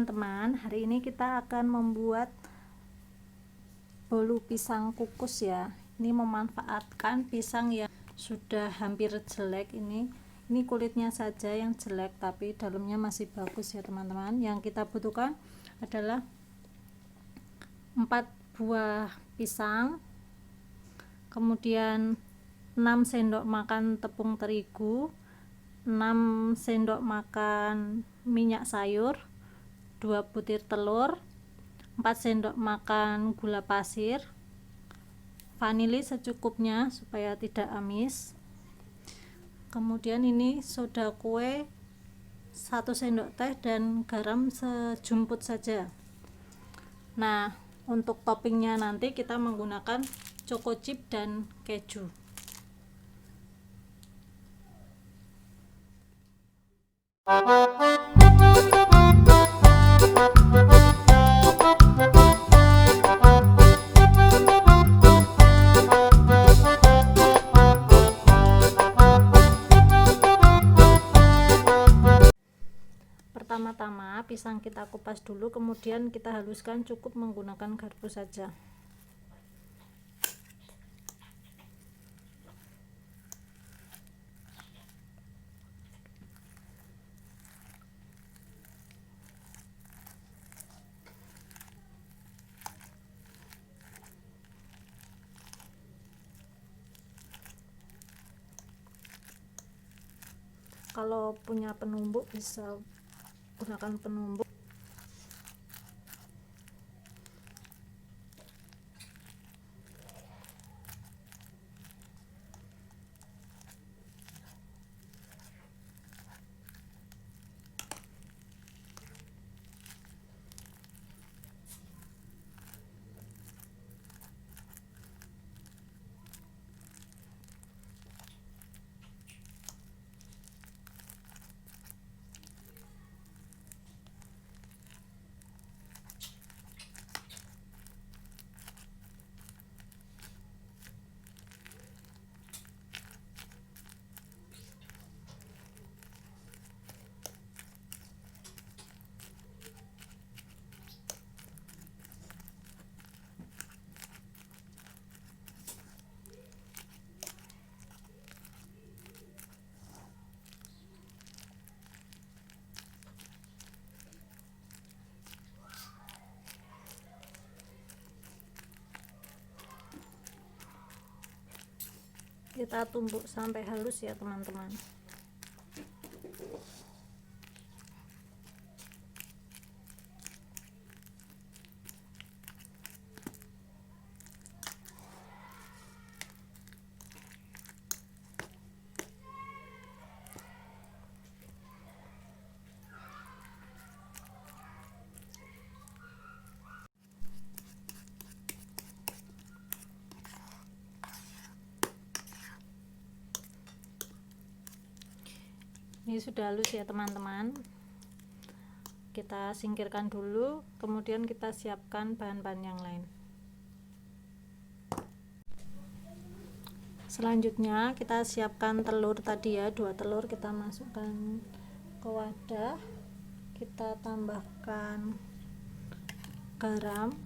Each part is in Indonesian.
teman-teman, hari ini kita akan membuat bolu pisang kukus ya. Ini memanfaatkan pisang yang sudah hampir jelek, ini kulitnya saja yang jelek tapi dalamnya masih bagus ya teman-teman. Yang kita butuhkan adalah 4 buah pisang, kemudian 6 sendok makan tepung terigu, 6 sendok makan minyak sayur, 2 butir telur, 4 sendok makan gula pasir, vanili secukupnya supaya tidak amis, kemudian ini soda kue 1 sendok teh dan garam sejumput saja. Nah, untuk toppingnya nanti kita menggunakan choco chip dan keju. Pertama-tama pisang kita kupas dulu, kemudian kita haluskan, cukup menggunakan garpu saja. Kalau punya penumbuk bisa gunakan penumbuk. Kita tumbuk sampai halus ya teman-teman. Ini sudah halus ya teman-teman, kita singkirkan dulu, kemudian kita siapkan bahan-bahan yang lain. Selanjutnya kita siapkan telur tadi ya, 2 telur kita masukkan ke wadah, kita tambahkan garam,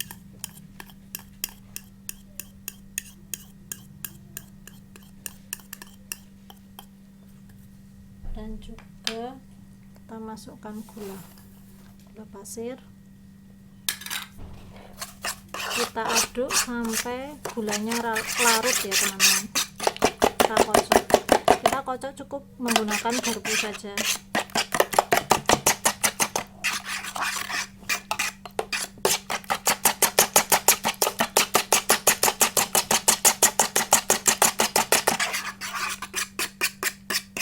dan juga kita masukkan gula pasir. Kita aduk sampai gulanya larut ya teman-teman. Kita kocok cukup menggunakan garpu saja.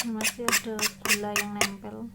Masih ada gula yang nempel.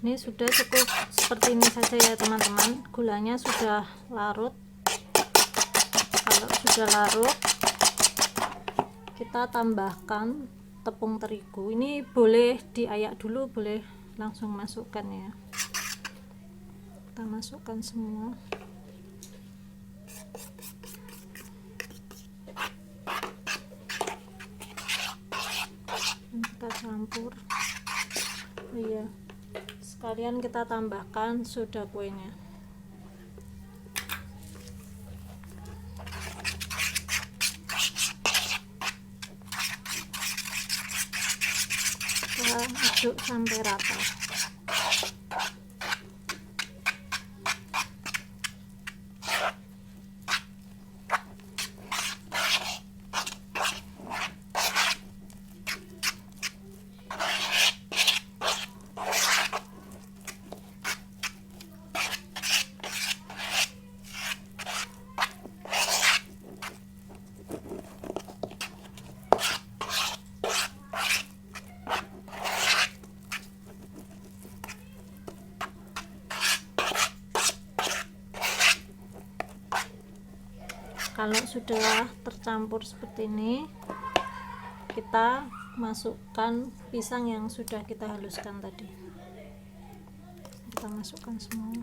Ini sudah cukup seperti ini saja ya teman-teman, gulanya sudah larut. Kalau sudah larut, kita tambahkan tepung terigu. Ini boleh diayak dulu, boleh langsung masukkan ya. Kita masukkan semua. Kita campur. Iya, sekalian kita tambahkan soda kuenya. Kita aduk sampai rata. Kalau sudah tercampur seperti ini, kita masukkan pisang yang sudah kita haluskan tadi. Kita masukkan semua.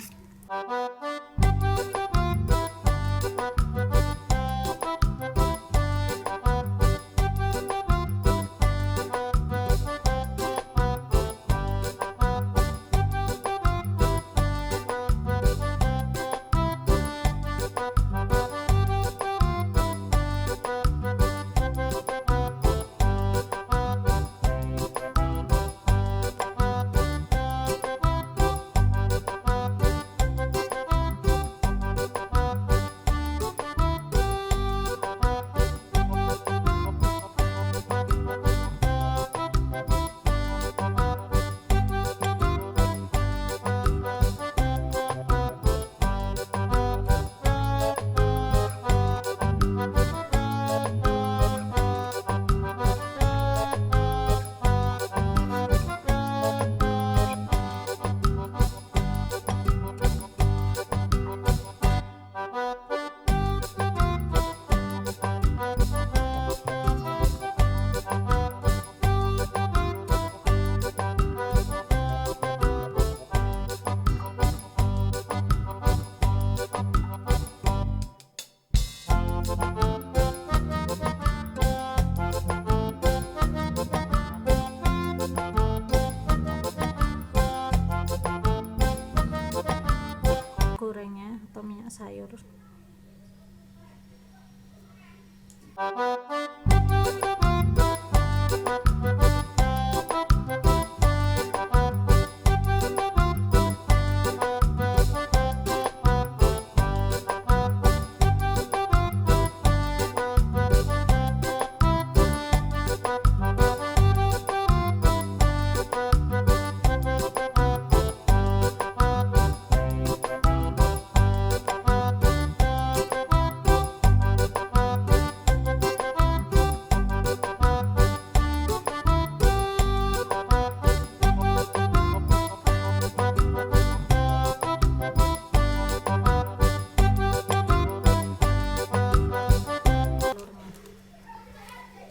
Gorengnya atau minyak sayur.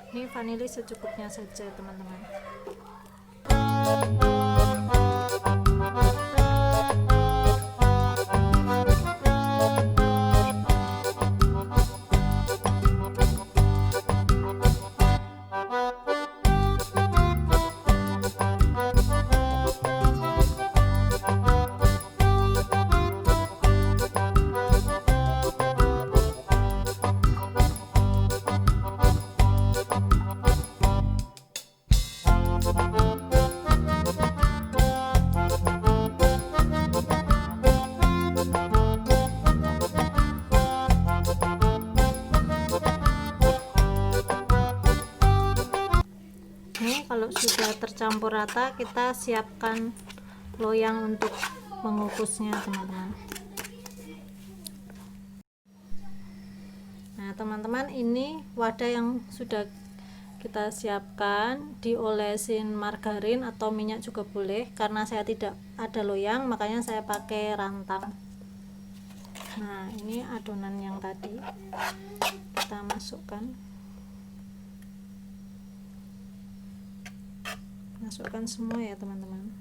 Ini vanili secukupnya saja teman-teman. Kalau sudah tercampur rata, kita siapkan loyang untuk mengukusnya teman-teman. Nah teman-teman, ini wadah yang sudah kita siapkan, diolesin margarin atau minyak juga boleh, karena saya tidak ada loyang makanya saya pakai rantang. Nah, ini adonan yang tadi kita masukkan semua ya teman-teman.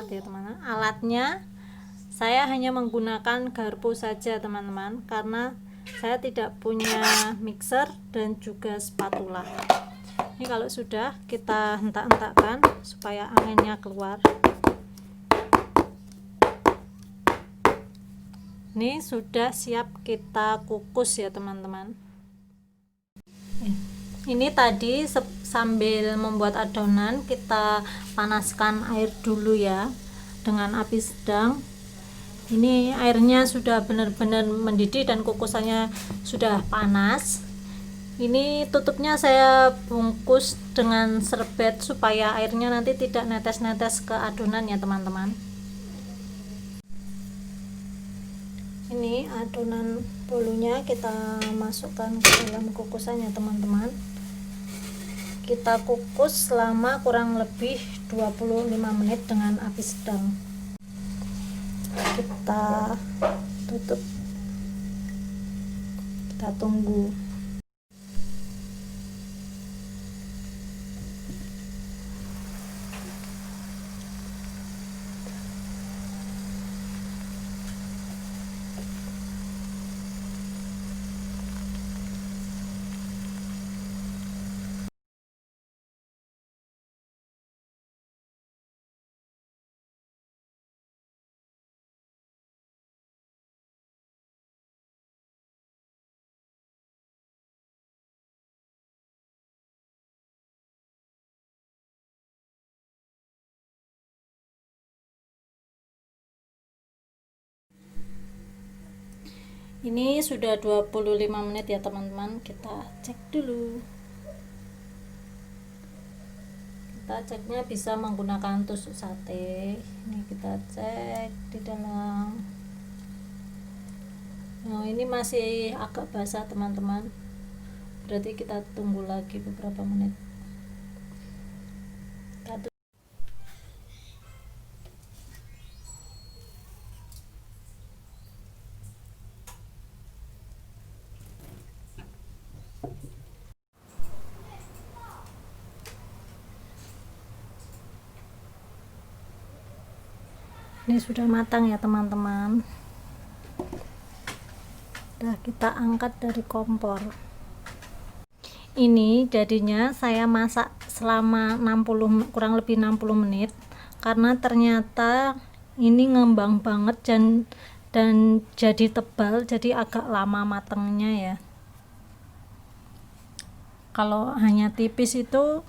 Ya teman-teman, alatnya saya hanya menggunakan garpu saja teman-teman, karena saya tidak punya mixer dan juga spatula. Ini kalau sudah kita hentak-hentakkan supaya anginnya keluar. Ini sudah siap kita kukus ya teman-teman. Ini tadi sambil membuat adonan kita panaskan air dulu ya dengan api sedang. Ini airnya sudah benar-benar mendidih dan kukusannya sudah panas. Ini tutupnya saya bungkus dengan serbet supaya airnya nanti tidak netes-netes ke adonan ya teman-teman. Ini adonan bolunya kita masukkan ke dalam kukusannya teman-teman. Kita kukus selama kurang lebih 25 menit dengan api sedang. Kita tutup, kita tunggu. Ini sudah 25 menit ya teman-teman, kita cek dulu. Kita ceknya bisa menggunakan tusuk sate. Ini kita cek di dalam. Nah, ini masih agak basah teman-teman, berarti kita tunggu lagi beberapa menit. Ini sudah matang ya teman-teman. Udah kita angkat dari kompor. Ini jadinya saya masak selama kurang lebih 60 menit karena ternyata ini ngembang banget dan jadi tebal, jadi agak lama matangnya ya. Kalau hanya tipis itu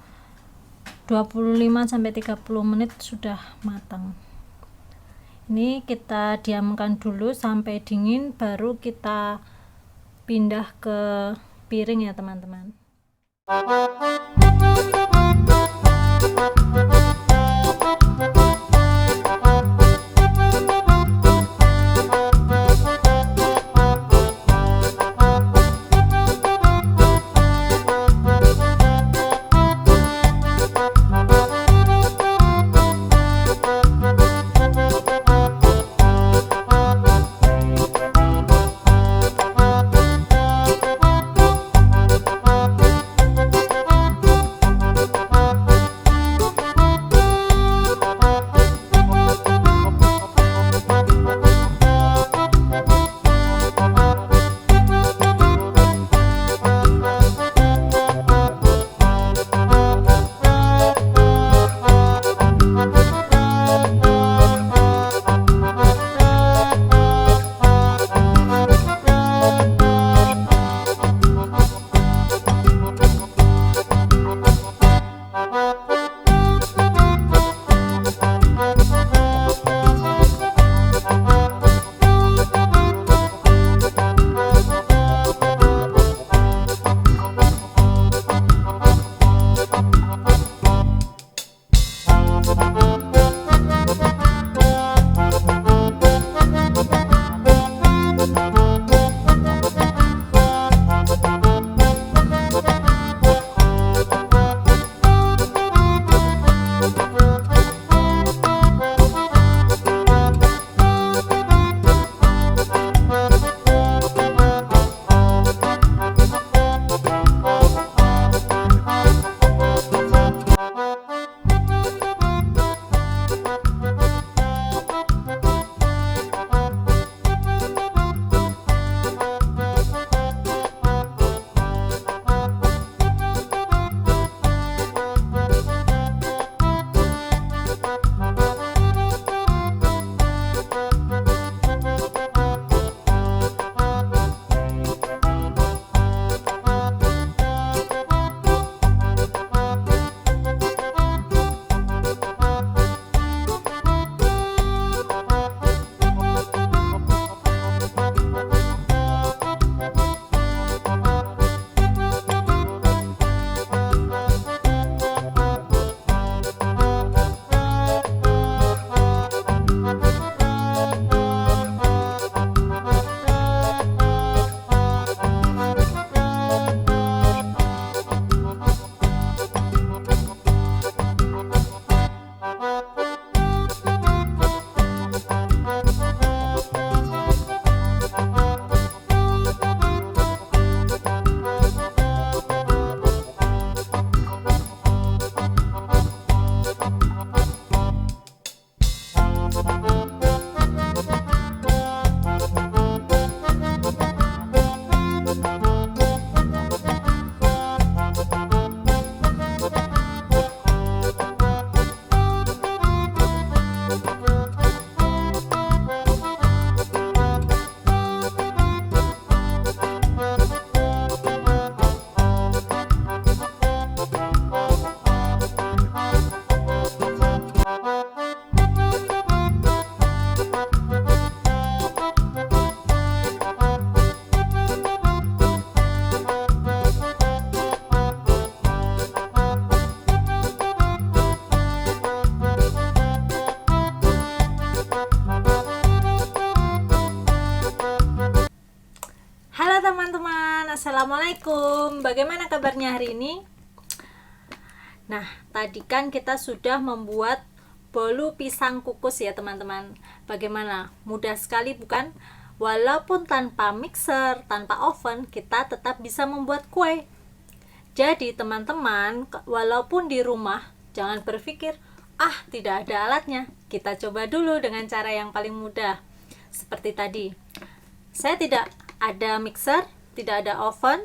25-30 menit sudah matang. Ini kita diamkan dulu sampai dingin, baru kita pindah ke piring ya teman-teman. Assalamualaikum, bagaimana kabarnya hari ini? Nah, tadi kan kita sudah membuat bolu pisang kukus ya teman-teman. Bagaimana? Mudah sekali bukan? Walaupun tanpa mixer, tanpa oven, kita tetap bisa membuat kue. Jadi teman-teman, walaupun di rumah, jangan berpikir, tidak ada alatnya. Kita coba dulu dengan cara yang paling mudah. Seperti tadi, saya tidak ada mixer, tidak ada oven,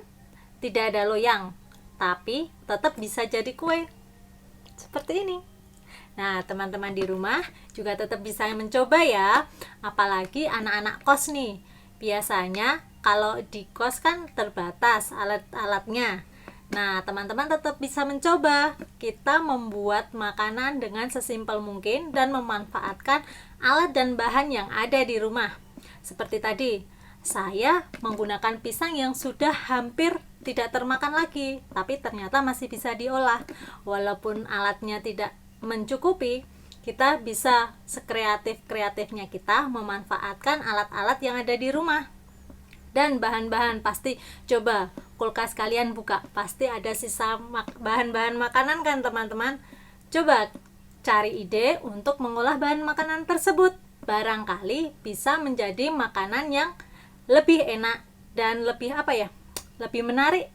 tidak ada loyang, tapi tetap bisa jadi kue seperti ini. Nah, teman-teman di rumah juga tetap bisa mencoba ya, apalagi anak-anak kos nih. Biasanya kalau di kos kan terbatas alat-alatnya. Nah, teman-teman tetap bisa mencoba. Kita membuat makanan dengan sesimpel mungkin dan memanfaatkan alat dan bahan yang ada di rumah. Seperti tadi, saya menggunakan pisang yang sudah hampir tidak termakan lagi, tapi ternyata masih bisa diolah. Walaupun alatnya tidak mencukupi, kita bisa sekreatif-kreatifnya kita memanfaatkan alat-alat yang ada di rumah. Dan bahan-bahan pasti coba kulkas kalian buka, pasti ada sisa bahan-bahan makanan kan teman-teman. Coba cari ide untuk mengolah bahan makanan tersebut. Barangkali bisa menjadi makanan yang lebih enak dan lebih lebih menarik.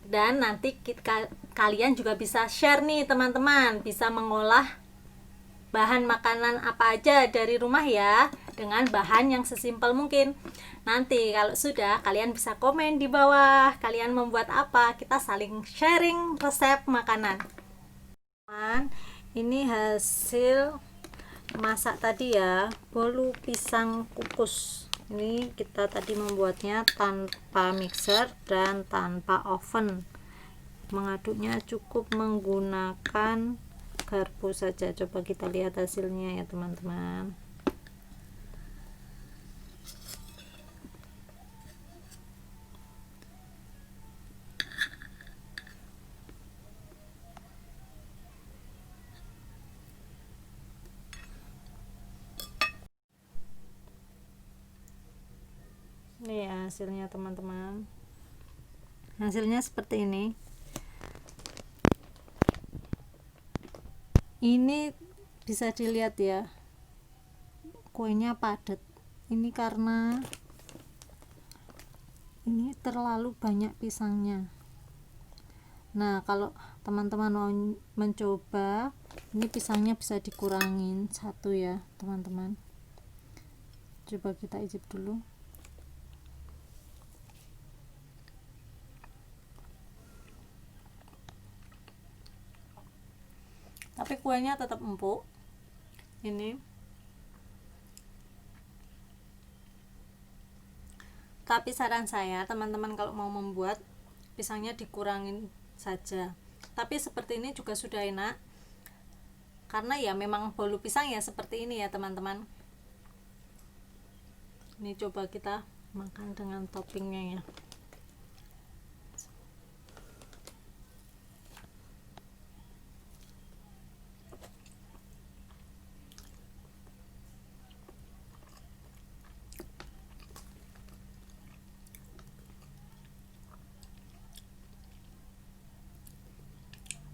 Dan nanti kalian juga bisa share nih teman-teman, bisa mengolah bahan makanan apa aja dari rumah ya, dengan bahan yang sesimpel mungkin. Nanti kalau sudah, kalian bisa komen di bawah kalian membuat apa, kita saling sharing resep makanan. Ini hasil masak tadi ya, bolu pisang kukus. Ini kita tadi membuatnya tanpa mixer dan tanpa oven. Mengaduknya cukup menggunakan garpu saja. Coba kita lihat hasilnya ya teman-teman. Ini ya hasilnya teman-teman. Hasilnya seperti ini. Ini bisa dilihat ya, kuenya padat. Ini karena ini terlalu banyak pisangnya. Nah, kalau teman-teman mau mencoba, ini pisangnya bisa dikurangin satu ya teman-teman. Coba kita icip dulu. Tapi kuenya tetap empuk. Ini. Tapi saran saya, teman-teman kalau mau membuat, pisangnya dikurangin saja. Tapi seperti ini juga sudah enak. Karena ya memang bolu pisang ya seperti ini ya teman-teman. Ini coba kita makan dengan toppingnya ya.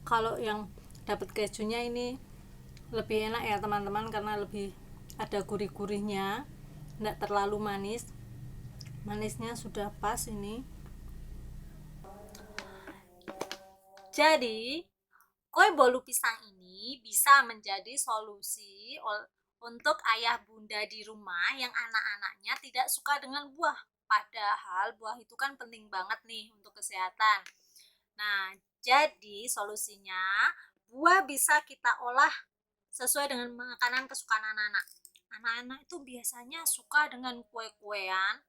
Kalau yang dapat kejunya ini lebih enak ya teman-teman, karena lebih ada gurih-gurihnya, tidak terlalu manis. Manisnya sudah pas ini. Jadi kue bolu pisang ini bisa menjadi solusi untuk ayah bunda di rumah yang anak-anaknya tidak suka dengan buah. Padahal buah itu kan penting banget nih untuk kesehatan. Nah, jadi solusinya, buah bisa kita olah sesuai dengan makanan kesukaan anak-anak. Anak-anak itu biasanya suka dengan kue-kuean,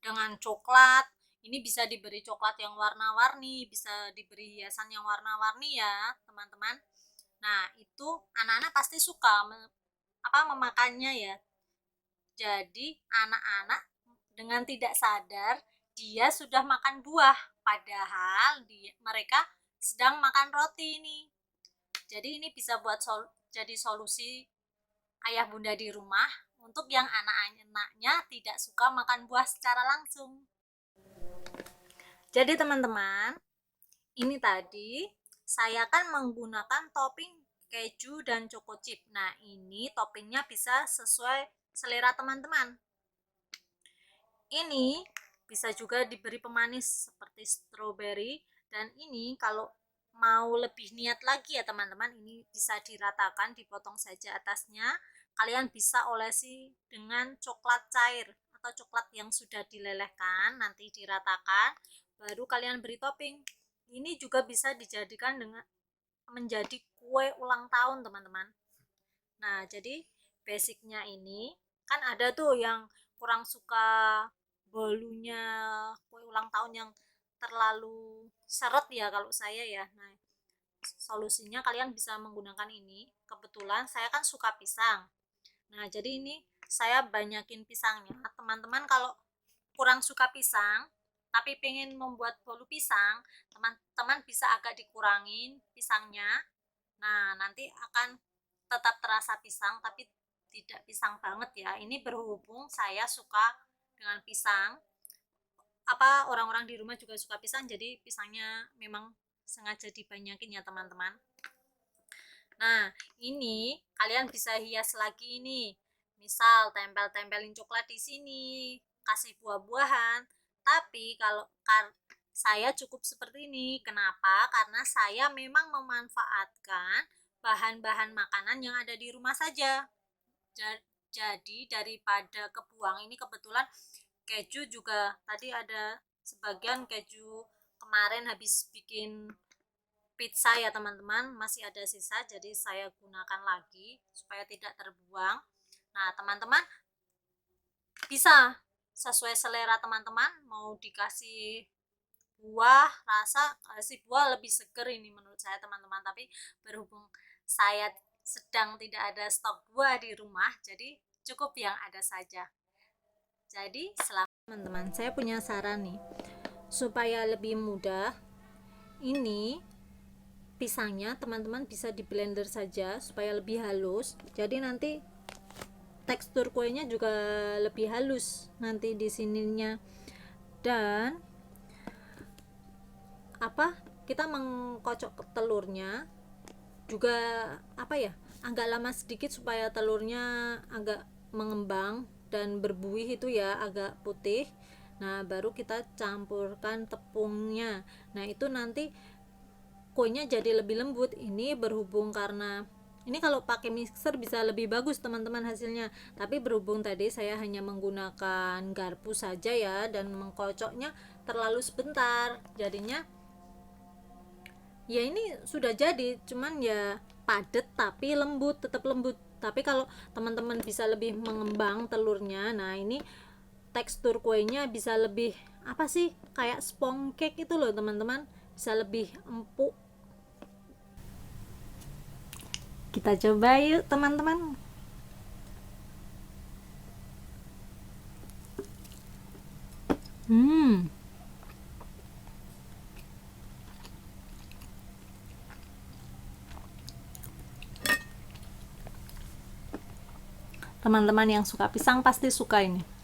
dengan coklat. Ini bisa diberi coklat yang warna-warni, bisa diberi hiasan yang warna-warni ya teman-teman. Nah, itu anak-anak pasti suka memakannya ya. Jadi anak-anak dengan tidak sadar dia sudah makan buah, padahal mereka sedang makan roti ini. Jadi ini bisa jadi solusi ayah bunda di rumah untuk yang anak-anaknya tidak suka makan buah secara langsung. Jadi teman-teman, ini tadi saya kan menggunakan topping keju dan choco chip. Nah, ini toppingnya bisa sesuai selera teman-teman. Ini bisa juga diberi pemanis seperti stroberi, dan ini kalau mau lebih niat lagi ya teman-teman, ini bisa diratakan, dipotong saja atasnya. Kalian bisa olesi dengan coklat cair atau coklat yang sudah dilelehkan, nanti diratakan, baru kalian beri topping. Ini juga bisa dijadikan dengan menjadi kue ulang tahun teman-teman. Nah, jadi basicnya ini kan ada tuh yang kurang suka bolunya kue ulang tahun yang terlalu seret ya kalau saya ya. Nah, solusinya kalian bisa menggunakan ini. Kebetulan saya kan suka pisang. Nah, jadi ini saya banyakin pisangnya. Teman-teman kalau kurang suka pisang tapi pengen membuat bolu pisang, teman-teman bisa agak dikurangin pisangnya. Nah, nanti akan tetap terasa pisang tapi tidak pisang banget ya. Ini berhubung saya suka dengan pisang, apa orang-orang di rumah juga suka pisang, jadi pisangnya memang sengaja dibanyakin ya teman-teman. Nah, ini kalian bisa hias lagi nih. Misal tempel-tempelin coklat di sini, kasih buah-buahan. Tapi kalau saya cukup seperti ini. Kenapa? Karena saya memang memanfaatkan bahan-bahan makanan yang ada di rumah saja. Jadi daripada kebuang, ini kebetulan keju juga tadi ada sebagian keju kemarin habis bikin pizza ya teman-teman, masih ada sisa, jadi saya gunakan lagi supaya tidak terbuang. Nah teman-teman bisa sesuai selera teman-teman, mau dikasih buah rasa, kasih buah lebih seger ini menurut saya teman-teman. Tapi berhubung saya sedang tidak ada stok buah di rumah, jadi cukup yang ada saja. Jadi selamat teman-teman, saya punya saran nih supaya lebih mudah. Ini pisangnya teman-teman bisa di blender saja supaya lebih halus, jadi nanti tekstur kuenya juga lebih halus nanti di sininya. Dan apa, kita mengkocok telurnya juga apa ya, agak lama sedikit supaya telurnya agak mengembang dan berbuih itu ya, agak putih. Nah baru kita campurkan tepungnya. Nah itu nanti kuenya jadi lebih lembut. Ini berhubung karena ini kalau pakai mixer bisa lebih bagus teman-teman hasilnya, tapi berhubung tadi saya hanya menggunakan garpu saja ya, dan mengkocoknya terlalu sebentar, jadinya ya ini sudah jadi, cuman ya padat tapi lembut, tetap lembut. Tapi kalau teman-teman bisa lebih mengembang telurnya, nah ini tekstur kuenya bisa lebih apa sih, kayak sponge cake itu loh teman-teman, bisa lebih empuk. Kita coba yuk teman-teman. Hmm. Teman-teman yang suka pisang pasti suka ini.